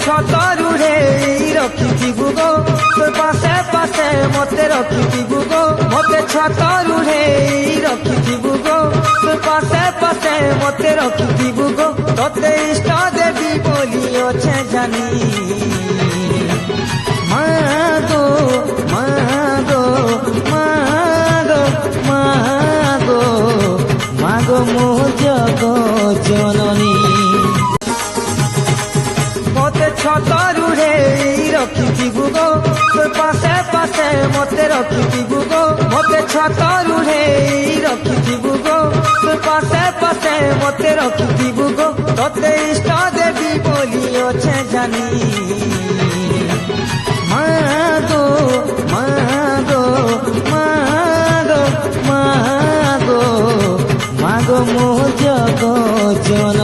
ଛତରୁରେ ରଖିଥିବୁ ଗୋ ତୋ ପାଶେ ପାଶେ ମତେ ରଖିଥିବୁ ଗୋ ମତେ ଛତରୁରେ ରଖିଥିବୁ ଗୋ ତୋ ପାଶେ ପାଶେ ମତେ ରଖିଥିବୁ ଗୋ ତତେ ଇଷ୍ଟ ଦେବି ବୋଲି ଅଛେ ଜାନି ମାଗୋ ମାଗୋ ମାଗୋ ମାଗୋ ମାଗୋ ମୋ ଜଗ ଜନନୀ মতে ছতরুরে রখিথিবু গো তোর পাশে পাশে মতে রখিথিবু গো মতে ছতরুরে রখিথিবু গো তোর পাশে পাশে মতে রখিথিবু গো তোতে ইষ্ট দেবী বলি অছে জানি মাগো মাগো মাগো মাগো মাগো মো জগ জন